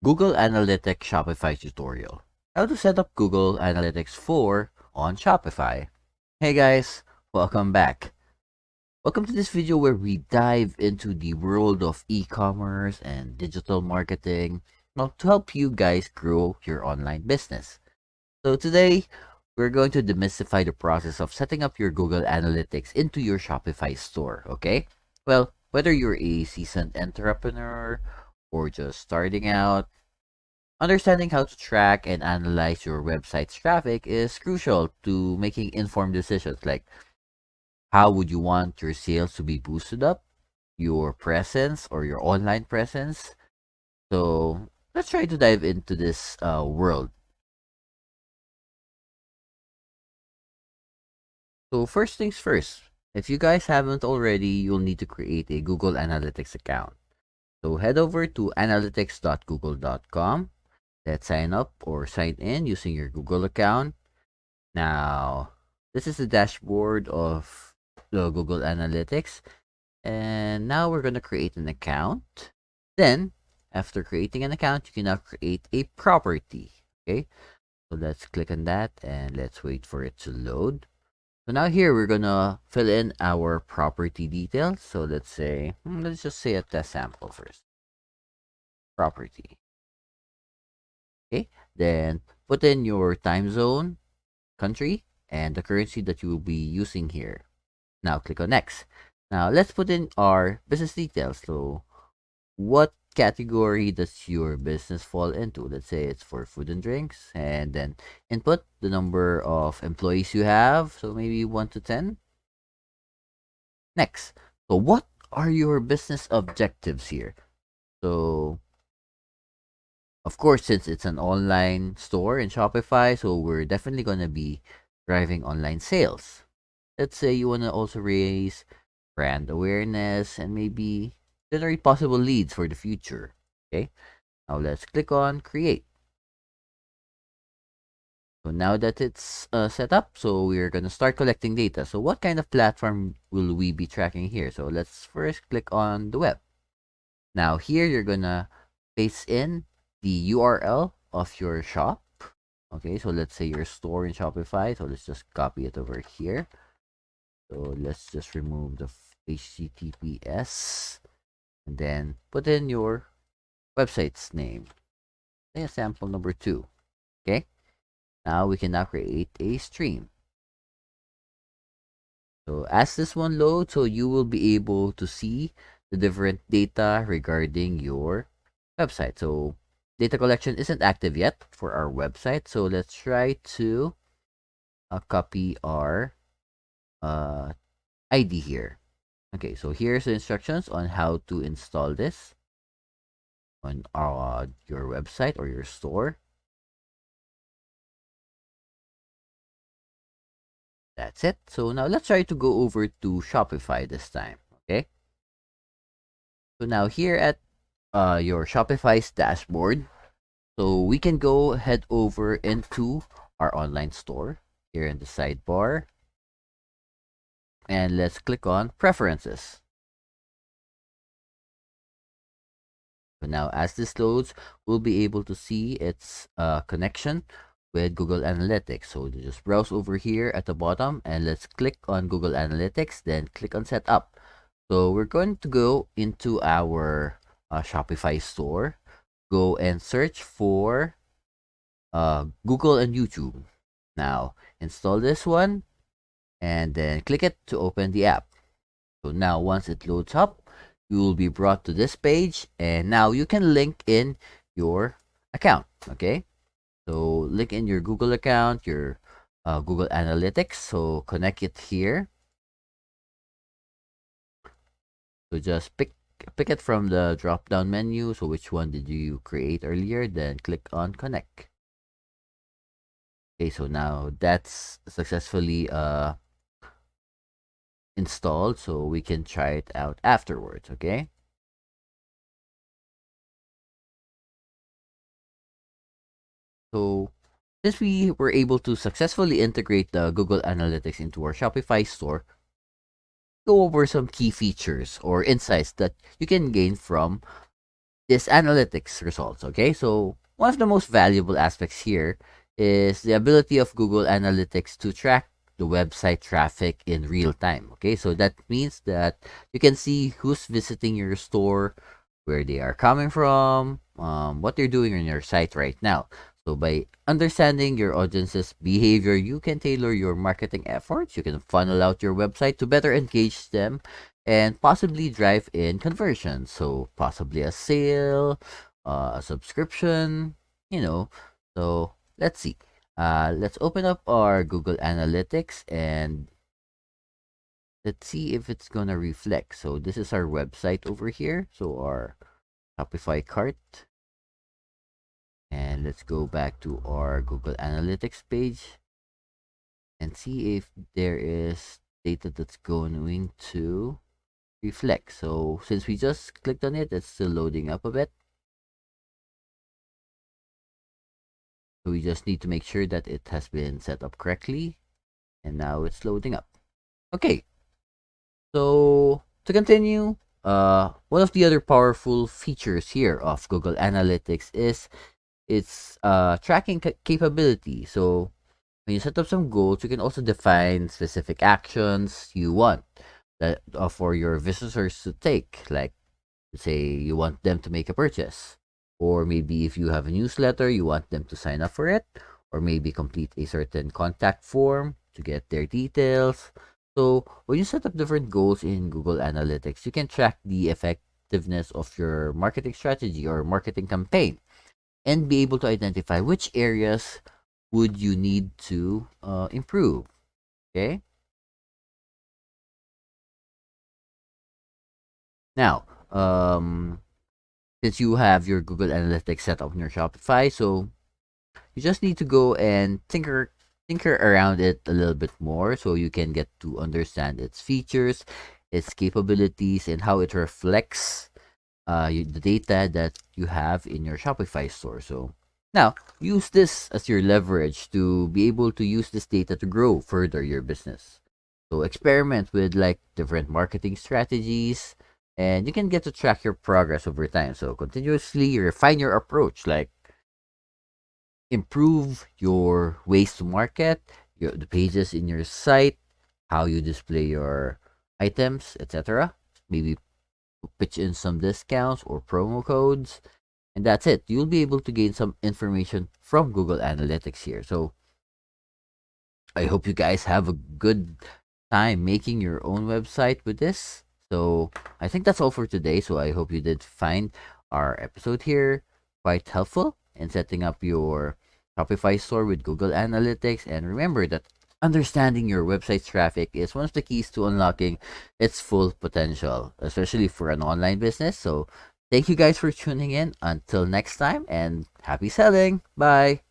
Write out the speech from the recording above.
Google Analytics Shopify tutorial. How to set up Google Analytics 4 on Shopify. Hey guys, welcome back. Welcome to this video where we dive into the world of e-commerce and digital marketing, to help you guys grow your online business. So today, we're going to demystify the process of setting up your Google Analytics into your Shopify store, okay? Well, whether you're a seasoned entrepreneur or just starting out, understanding how to track and analyze your website's traffic is crucial to making informed decisions like how would you want your sales to be boosted up, your presence or your online presence. So let's try to dive into this world. So first things first, if you guys haven't already, you'll need to create a Google Analytics account. So head over to analytics.google.com. Let's sign up or sign in using your Google account. Now, this is the dashboard of the Google Analytics. And now we're going to create an account. Then, after creating an account, you can now create a property. Okay, so let's click on that and let's wait for it to load. So now here we're going to fill in our property details. So let's say, let's just say a test sample first. Property. Okay, then put in your time zone, country, and the currency that you will be using here. Now click on next. Now let's put in our business details. So what category does your business fall into? Let's say it's for food and drinks, and then input the number of employees you have. So maybe 1 to 10. Next. So what are your business objectives here? So of course, since it's an online store in Shopify, so we're definitely going to be driving online sales. Let's say you want to also raise brand awareness and maybe generate possible leads for the future. Okay, now let's click on create. So now that it's set up, so we're going to start collecting data. So what kind of platform will we be tracking here? So let's first click on the web. Now here you're going to paste in the URL of your shop. Okay, so let's say your store in Shopify. So let's just copy it over here. So let's just remove the HTTPS and then put in your website's name. Say sample number 2. Okay, now we can now create a stream. So as this one loads, so you will be able to see the different data regarding your website. So data collection isn't active yet for our website. So let's try to copy our ID here. Okay, so here's the instructions on how to install this on your website or your store. That's it. So now let's try to go over to Shopify this time. Okay. So now here at your Shopify's dashboard, so we can go head over into our online store here in the sidebar. And let's click on preferences. So now as this loads, we'll be able to see its connection with Google Analytics. So just browse over here at the bottom and let's click on Google Analytics, then click on setup. So we're going to go into our Shopify store, go and search for Google and YouTube. Now install this one and then click it to open the app. So now once it loads up, you will be brought to this page and now you can link in your account. Okay, so link in your Google account, your Google Analytics. So connect it here. So just pick it from the drop down menu. So which one did you create earlier? Then click on connect. Okay, so now that's successfully installed, so we can try it out afterwards. Okay, so since we were able to successfully integrate the Google Analytics into our Shopify store, go over some key features or insights that you can gain from this analytics results. Okay, so one of the most valuable aspects here is the ability of Google Analytics to track the website traffic in real time. Okay, so that means that you can see who's visiting your store, where they are coming from, what they're doing on your site right now. So by understanding your audience's behavior, you can tailor your marketing efforts. You can funnel out your website to better engage them and possibly drive in conversion. So possibly a sale, a subscription, you know. So let's see. Let's open up our Google Analytics and let's see if it's gonna reflect. So this is our website over here. So our Shopify cart. And let's go back to our Google Analytics page and see if there is data that's going to reflect. So since we just clicked on it, it's still loading up a bit. So we just need to make sure that it has been set up correctly. And now it's loading up. Okay. So to continue, one of the other powerful features here of Google Analytics is its tracking capability. So when you set up some goals, you can also define specific actions you want that for your visitors to take. Like, say, you want them to make a purchase, or maybe if you have a newsletter, you want them to sign up for it, or maybe complete a certain contact form to get their details. So when you set up different goals in Google Analytics, you can track the effectiveness of your marketing strategy or marketing campaign and be able to identify which areas would you need to improve. Okay. Now, since you have your Google Analytics set up on your Shopify, so you just need to go and tinker around it a little bit more so you can get to understand its features, its capabilities, and how it reflects the data that you have in your Shopify store. So now use this as your leverage to be able to use this data to grow further your business. So experiment with like different marketing strategies and you can get to track your progress over time. So continuously refine your approach, like improve your ways to market, the pages in your site, how you display your items, etc. Maybe pitch in some discounts or promo codes, and that's it. You'll be able to gain some information from Google Analytics here. So I hope you guys have a good time making your own website with this. So I think that's all for today. So I hope you did find our episode here quite helpful in setting up your Shopify store with Google Analytics. And remember that understanding your website's traffic is one of the keys to unlocking its full potential, especially for an online business. So thank you guys for tuning in. Until next time, and happy selling. Bye.